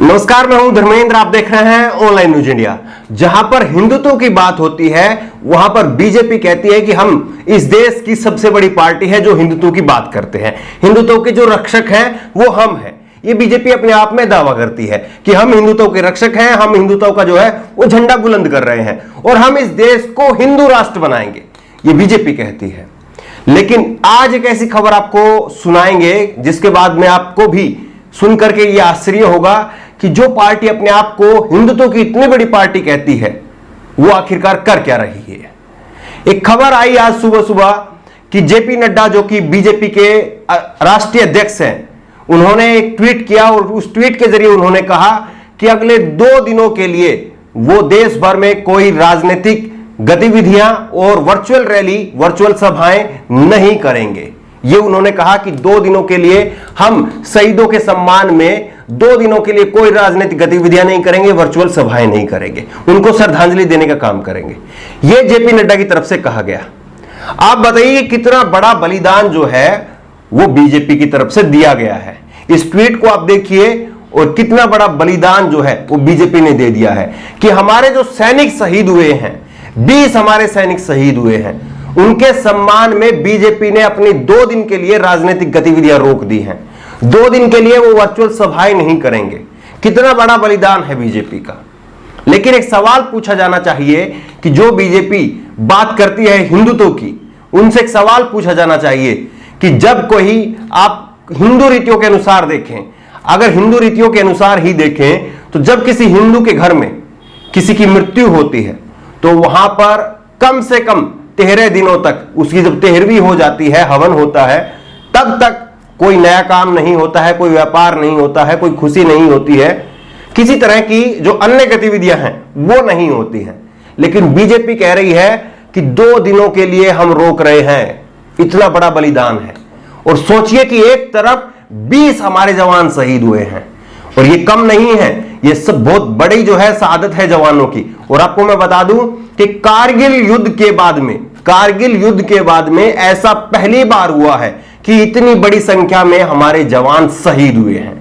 नमस्कार, मैं हूं धर्मेंद्र। आप देख रहे हैं ऑनलाइन न्यूज इंडिया। जहां पर हिंदुत्व की बात होती है वहां पर बीजेपी कहती है कि हम इस देश की सबसे बड़ी पार्टी है जो हिंदुत्व की बात करते हैं, हिंदुत्व के जो रक्षक हैं वो हम हैं। ये बीजेपी अपने आप में दावा करती है कि हम हिंदुत्व के रक्षक हैं, हम हिंदुत्व का जो है वो झंडा बुलंद कर रहे हैं और हम इस देश को हिंदू राष्ट्र बनाएंगे, ये बीजेपी कहती है। लेकिन आज एक ऐसी खबर आपको सुनाएंगे जिसके बाद में आपको भी सुनकर के ये आश्चर्य होगा कि जो पार्टी अपने आप को हिंदुत्व की इतनी बड़ी पार्टी कहती है वो आखिरकार कर क्या रही है। एक खबर आई आज सुबह सुबह कि जेपी नड्डा जो कि बीजेपी के राष्ट्रीय अध्यक्ष हैं, उन्होंने एक ट्वीट किया और उस ट्वीट के जरिए उन्होंने कहा कि अगले 2 दिनों के लिए वो देश भर में कोई राजनीतिक गतिविधियां और वर्चुअल रैली, वर्चुअल सभाएं नहीं करेंगे। ये उन्होंने कहा कि 2 दिनों के लिए हम शहीदों के सम्मान में 2 दिनों के लिए कोई राजनीतिक गतिविधियां नहीं करेंगे, वर्चुअल सभाएं नहीं करेंगे, उनको श्रद्धांजलि देने का काम करेंगे। यह जेपी नड्डा की तरफ से कहा गया। आप बताइए कितना बड़ा बलिदान जो है वो बीजेपी की तरफ से दिया गया है। इस ट्वीट को आप देखिए और कितना बड़ा बलिदान जो है वो बीजेपी ने दे दिया है कि हमारे जो सैनिक शहीद हुए हैं, 20 हमारे सैनिक शहीद हुए हैं, उनके सम्मान में बीजेपी ने अपनी 2 दिन के लिए राजनीतिक गतिविधियां रोक दी हैं। 2 दिन के लिए वो वर्चुअल सभाएं नहीं करेंगे। कितना बड़ा बलिदान है बीजेपी का। लेकिन एक सवाल पूछा जाना चाहिए कि जो बीजेपी बात करती है हिंदुत्व की, उनसे एक सवाल पूछा जाना चाहिए कि जब कोई आप हिंदू रीतियों के अनुसार देखें, अगर हिंदू रीतियों के अनुसार ही देखें तो जब किसी हिंदू के घर में किसी की मृत्यु होती है तो वहां पर कम से कम 13 दिनों तक, उसकी जब 13वीं हो जाती है, हवन होता है, तब तक कोई नया काम नहीं होता है, कोई व्यापार नहीं होता है, कोई खुशी नहीं होती है, किसी तरह की जो अन्य गतिविधियां हैं वो नहीं होती हैं। लेकिन बीजेपी कह रही है कि 2 दिनों के लिए हम रोक रहे हैं। इतना बड़ा बलिदान है। और सोचिए कि एक तरफ 20 हमारे जवान शहीद हुए हैं और ये कम नहीं है, ये सब बहुत बड़ी जो है शहादत है जवानों की। और आपको मैं बता दूं कि कारगिल युद्ध के बाद में ऐसा पहली बार हुआ है कि इतनी बड़ी संख्या में हमारे जवान शहीद हुए हैं।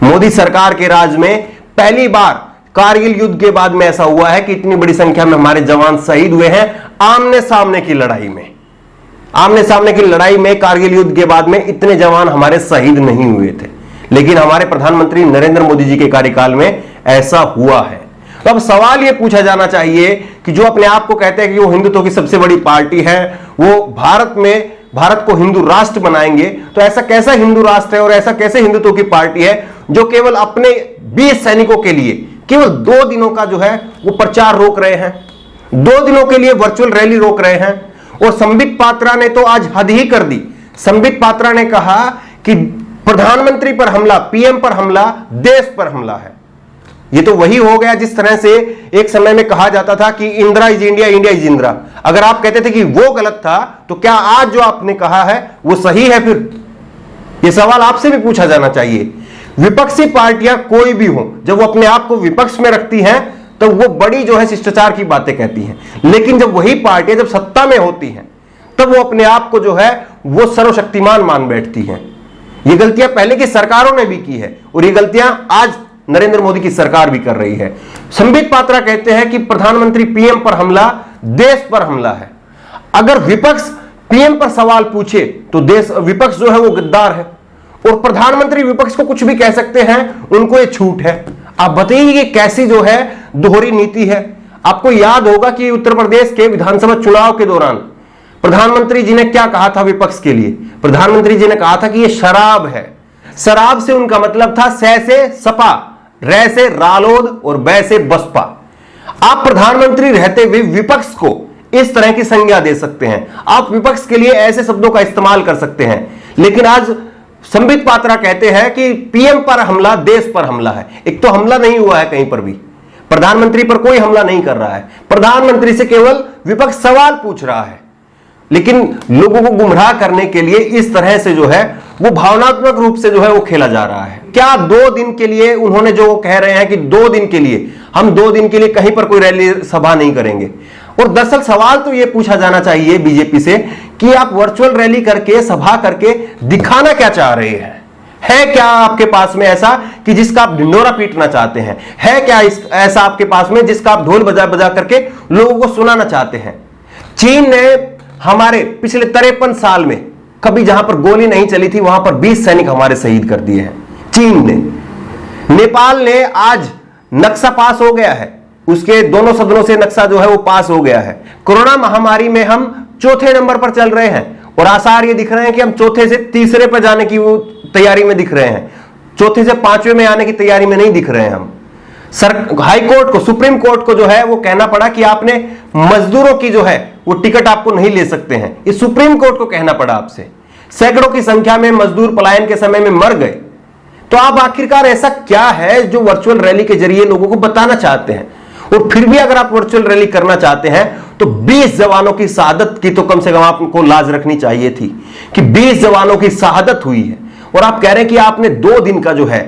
मोदी सरकार के राज में पहली बार कारगिल युद्ध के बाद में ऐसा हुआ है कि इतनी बड़ी संख्या में हमारे जवान शहीद हुए हैं आमने सामने की लड़ाई में। आमने सामने की लड़ाई में कारगिल युद्ध के बाद में इतने जवान हमारे शहीद नहीं हुए थे, लेकिन हमारे प्रधानमंत्री नरेंद्र मोदी जी के कार्यकाल में ऐसा हुआ है। तो अब सवाल यह पूछा जाना चाहिए कि जो अपने आप को कहते हैं कि वो हिंदुत्व की सबसे बड़ी पार्टी है, वो भारत को हिंदू राष्ट्र बनाएंगे, तो ऐसा कैसा हिंदू राष्ट्र है और ऐसा कैसे हिंदुत्व की पार्टी है जो केवल अपने 20 सैनिकों के लिए केवल 2 दिनों का जो है वो प्रचार रोक रहे हैं, 2 दिनों के लिए वर्चुअल रैली रोक रहे हैं। और संबित पात्रा ने तो आज हद ही कर दी। संबित पात्रा ने कहा कि प्रधानमंत्री पर हमला, पीएम पर हमला, देश पर हमला है। ये तो वही हो गया जिस तरह से एक समय में कहा जाता था कि Indira is India, India is Indira. अगर आप कहते थे कि वो गलत था तो क्या आज जो आपने कहा है वो सही है? फिर ये सवाल आपसे भी पूछा जाना चाहिए। विपक्षी पार्टियां कोई भी हो, जब वो अपने आप को विपक्ष में रखती हैं तो वो बड़ी जो है शिष्टाचार की बातें कहती हैं, लेकिन जब वही पार्टियां जब सत्ता में होती हैं तब वो अपने आप को जो है वो सर्वशक्तिमान मान बैठती हैं। ये गलतियां पहले की सरकारों ने भी की है और ये गलतियां आज नरेंद्र मोदी की सरकार भी कर रही है। संबित पात्रा कहते हैं कि प्रधानमंत्री पीएम पर हमला, देश पर हमला है। अगर विपक्ष पीएम पर सवाल पूछे तो विपक्ष जो है वो गद्दार है और प्रधानमंत्री विपक्ष को कुछ भी कह सकते हैं, उनको ये छूट है। आप बताइए कि कैसी जो है दोहरी नीति है। आपको याद होगा कि उत्तर प्रदेश के विधानसभा चुनाव के दौरान प्रधानमंत्री जी ने क्या कहा था विपक्ष के लिए? प्रधानमंत्री जी ने कहा था कि ये शराब है। शराब से उनका मतलब था सै से सपा, रै से रालोद और बै से बसपा। आप प्रधानमंत्री रहते हुए विपक्ष को इस तरह की संज्ञा दे सकते हैं, आप विपक्ष के लिए ऐसे शब्दों का इस्तेमाल कर सकते हैं। लेकिन आज संबित पात्रा कहते हैं कि पीएम पर हमला, देश पर हमला है। एक तो हमला नहीं हुआ है कहीं पर भी, प्रधानमंत्री पर कोई हमला नहीं कर रहा है, प्रधानमंत्री से केवल विपक्ष सवाल पूछ रहा है। लेकिन लोगों को गुमराह करने के लिए इस तरह से जो है वो भावनात्मक रूप से जो है वो खेला जा रहा है। क्या 2 दिन के लिए उन्होंने जो कह रहे हैं कि 2 दिन के लिए, हम 2 दिन के लिए कहीं पर कोई रैली सभा नहीं करेंगे। और दरअसल सवाल तो यह पूछा जाना चाहिए बीजेपी से कि आप वर्चुअल रैली करके, सभा करके दिखाना क्या चाह रहे हैं? है क्या आपके पास में ऐसा कि जिसका आप ढिंढोरा पीटना चाहते हैं? है क्या ऐसा आपके पास में जिसका आप ढोल बजा बजा करके लोगों को सुनाना चाहते हैं? चीन ने हमारे पिछले 53 साल में कभी जहां पर गोली नहीं चली थी वहां पर 20 सैनिक हमारे शहीद कर दिए हैं चीन ने। नेपाल ने आज नक्शा पास हो गया है, उसके दोनों सदनों से नक्शा जो है वो पास हो गया है। कोरोना महामारी में हम चौथे नंबर पर चल रहे हैं और आसार ये दिख रहे हैं कि हम चौथे से तीसरे पर जाने की वो तैयारी में दिख रहे हैं, चौथे से पांचवें में आने की तैयारी में नहीं दिख रहे हैं हम। हाई कोर्ट को, सुप्रीम कोर्ट को जो है वो कहना पड़ा कि आपने मजदूरों की जो है वो टिकट आपको नहीं ले सकते हैं, ये सुप्रीम कोर्ट को कहना पड़ा आपसे। सैकड़ों की संख्या में मजदूर पलायन के समय में मर गए। तो आप आखिरकार ऐसा क्या है जो वर्चुअल रैली के जरिए लोगों को बताना चाहते हैं? और फिर भी अगर आप वर्चुअल रैली करना चाहते हैं तो 20 जवानों की शहादत की तो कम से कम आपको लाज रखनी चाहिए थी कि 20 जवानों की शहादत हुई है और आप कह रहे हैं कि आपने 2 दिन का जो है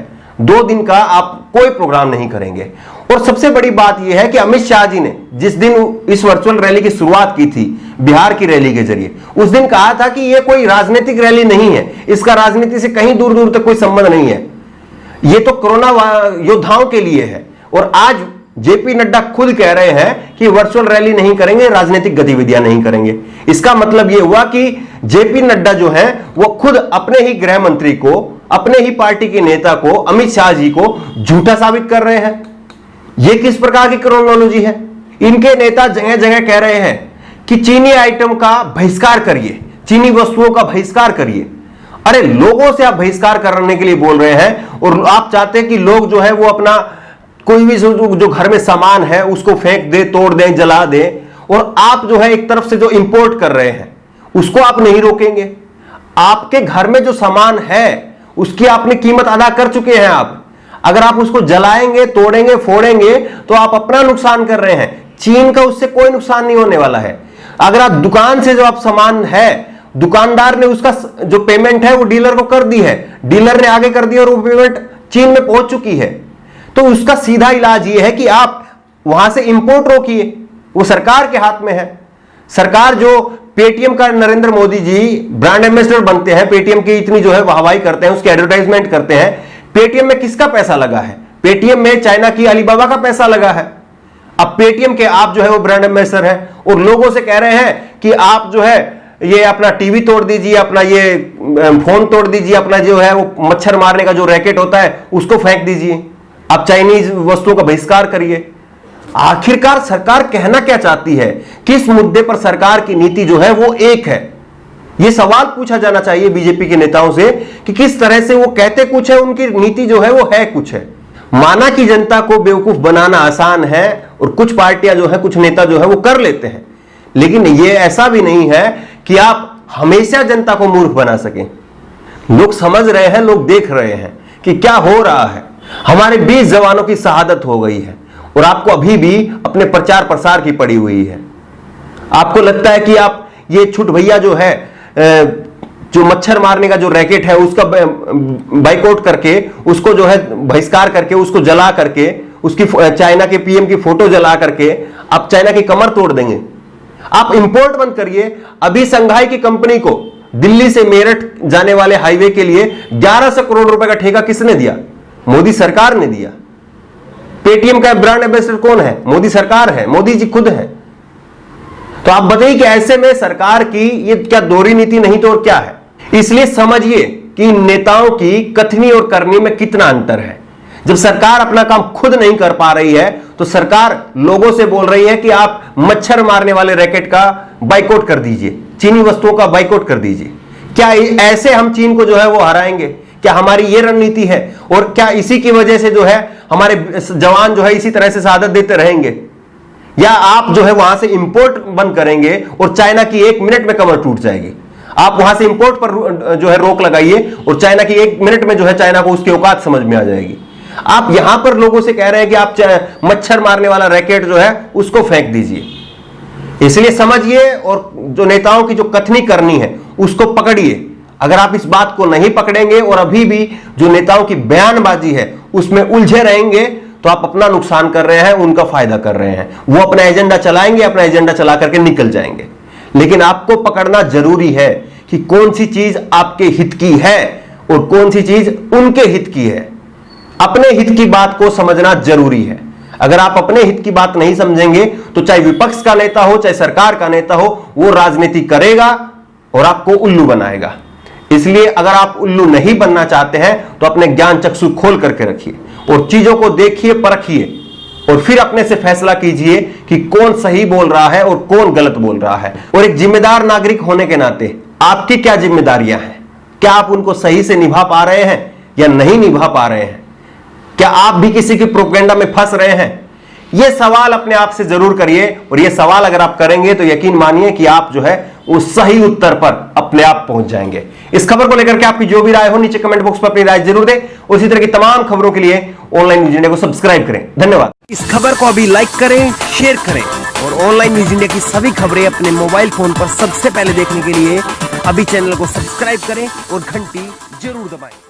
2 दिन का आप कोई प्रोग्राम नहीं करेंगे। और सबसे बड़ी बात यह है कि अमित शाह जी ने जिस दिन इस वर्चुअल रैली की शुरुआत की थी बिहार की रैली के जरिए, उस दिन कहा था कि यह कोई राजनीतिक रैली नहीं है, इसका राजनीति से कहीं दूर दूर तक कोई संबंध नहीं है, यह तो कोरोना योद्धाओं के लिए है। और आज जेपी नड्डा खुद कह रहे हैं कि वर्चुअल रैली नहीं करेंगे, राजनीतिक गतिविधियां नहीं करेंगे। इसका मतलब यह हुआ कि जेपी नड्डा जो है वो खुद अपने ही गृह मंत्री को, अपने ही पार्टी के नेता को, अमित शाह जी को झूठा साबित कर रहे हैं। यह किस प्रकार की क्रोनोलॉजी है? इनके नेता जगह जगह कह रहे हैं कि चीनी आइटम का बहिष्कार करिए, चीनी वस्तुओं का बहिष्कार करिए। अरे लोगों से आप बहिष्कार करने के लिए बोल रहे हैं और आप चाहते हैं कि लोग जो है वो अपना कोई भी जो घर में सामान है उसको फेंक दे, तोड़ दें, जला दें, और आप जो है एक तरफ से जो इंपोर्ट कर रहे हैं उसको आप नहीं रोकेंगे। आपके घर में जो सामान है उसकी आपने कीमत अदा कर चुके हैं आप। अगर आप उसको जलाएंगे, तोड़ेंगे, फोड़ेंगे तो आप अपना नुकसान कर रहे हैं, चीन का उससे कोई नुकसान नहीं होने वाला है। अगर आप दुकान से जो आप सामान है, दुकानदार ने उसका जो पेमेंट है वो डीलर को कर दी है, डीलर ने आगे कर दी और वो पेमेंट चीन में पहुंच चुकी है, तो उसका सीधा इलाज ये है कि आप वहां से इंपोर्ट रोकिए। वो सरकार के हाथ में है। सरकार जो पेटीएम का नरेंद्र मोदी जी ब्रांड एम्बेसडर बनते हैं, पेटीएम की इतनी जो है वाहवाही करते हैं, उसकी एडवर्टाइजमेंट करते हैं, पेटीएम में किसका पैसा लगा है? पेटीएम में चाइना की अलीबाबा का पैसा लगा है। अब पेटीएम के आप जो है वो ब्रांड एम्बेसडर हैं और लोगों से कह रहे हैं कि आप जो है ये अपना टीवी तोड़ दीजिए, अपना ये फोन तोड़ दीजिए, अपना जो है वो मच्छर मारने का जो रैकेट होता है उसको फेंक दीजिए, आप चाइनीज वस्तुओं का बहिष्कार करिए। आखिरकार सरकार कहना क्या चाहती है? किस मुद्दे पर सरकार की नीति जो है वो एक है? यह सवाल पूछा जाना चाहिए बीजेपी के नेताओं से कि किस तरह से वो कहते कुछ है, उनकी नीति जो है वो है कुछ है। माना कि जनता को बेवकूफ बनाना आसान है और कुछ पार्टियां जो है, कुछ नेता जो है वो कर लेते हैं, लेकिन यह ऐसा भी नहीं है कि आप हमेशा जनता को मूर्ख बना सकें। लोग समझ रहे हैं, लोग देख रहे हैं कि क्या हो रहा है। हमारे 20 जवानों की शहादत हो गई है और आपको अभी भी अपने प्रचार प्रसार की पड़ी हुई है। आपको लगता है कि आप ये छुट भैया जो है, जो मच्छर मारने का जो रैकेट है उसका बाइकआउट करके, उसको जो है बहिष्कार करके, उसको जला करके, उसकी चाइना के पीएम की फोटो जला करके आप चाइना की कमर तोड़ देंगे। आप इंपोर्ट बंद करिए। अभी संघाई की कंपनी को दिल्ली से मेरठ जाने वाले हाईवे के लिए 1100 करोड़ रुपए का ठेका किसने दिया? मोदी सरकार ने दिया। पेटीएम का ब्रांड एम्बेसडर कौन है? मोदी सरकार है, मोदी जी खुद है। तो आप बताइए कि ऐसे में सरकार की ये क्या दोहरी नीति नहीं तो और क्या है? इसलिए समझिए कि नेताओं की कथनी और करनी में कितना अंतर है। जब सरकार अपना काम खुद नहीं कर पा रही है तो सरकार लोगों से बोल रही है कि आप मच्छर मारने वाले रैकेट का बाइकआउट कर दीजिए, चीनी वस्तुओं का बाइकआउट कर दीजिए। क्या ऐसे हम चीन को जो है वो हराएंगे? क्या हमारी ये रणनीति है? और क्या इसी की वजह से जो है हमारे जवान जो है इसी तरह से शहादत देते रहेंगे? या आप जो है वहां से इंपोर्ट बंद करेंगे और चाइना की 1 मिनट में कमर टूट जाएगी? आप वहां से इंपोर्ट पर जो है रोक लगाइए और चाइना की 1 मिनट में जो है चाइना को उसकी औकात समझ में आ जाएगी। आप यहां पर लोगों से कह रहे हैं कि आप मच्छर मारने वाला रैकेट जो है उसको फेंक दीजिए। इसलिए समझिए और जो नेताओं की जो कथनी करनी है उसको पकड़िए। अगर आप इस बात को नहीं पकड़ेंगे और अभी भी जो नेताओं की बयानबाजी है उसमें उलझे रहेंगे तो आप अपना नुकसान कर रहे हैं, उनका फायदा कर रहे हैं। वो अपना एजेंडा चलाएंगे, अपना एजेंडा चला करके निकल जाएंगे। लेकिन आपको पकड़ना जरूरी है कि कौन सी चीज आपके हित की है और कौन सी चीज उनके हित की है। अपने हित की बात को समझना जरूरी है। अगर आप अपने हित की बात नहीं समझेंगे तो चाहे विपक्ष का नेता हो, चाहे सरकार का नेता हो, वो राजनीति करेगा और आपको उल्लू बनाएगा। इसलिए अगर आप उल्लू नहीं बनना चाहते हैं तो अपने ज्ञान चक्षु खोल करके रखिए और चीजों को देखिए, परखिए और फिर अपने से फैसला कीजिए कि कौन सही बोल रहा है और कौन गलत बोल रहा है। और एक जिम्मेदार नागरिक होने के नाते आपकी क्या जिम्मेदारियां हैं, क्या आप उनको सही से निभा पा रहे हैं या नहीं निभा पा रहे हैं? क्या आप भी किसी की प्रोपेगेंडा में फंस रहे हैं? यह सवाल अपने आप से जरूर करिए और यह सवाल अगर आप करेंगे तो यकीन मानिए कि आप जो है उस सही उत्तर पर अपने आप पहुंच जाएंगे। इस खबर को लेकर के आपकी जो भी राय हो नीचे कमेंट बॉक्स पर अपनी राय जरूर दें। उसी तरह की तमाम खबरों के लिए ऑनलाइन न्यूज इंडिया को सब्सक्राइब करें। धन्यवाद। इस खबर को अभी लाइक करें, शेयर करें और ऑनलाइन न्यूज इंडिया की सभी खबरें अपने मोबाइल फोन पर सबसे पहले देखने के लिए अभी चैनल को सब्सक्राइब करें और घंटी जरूर दबाएं।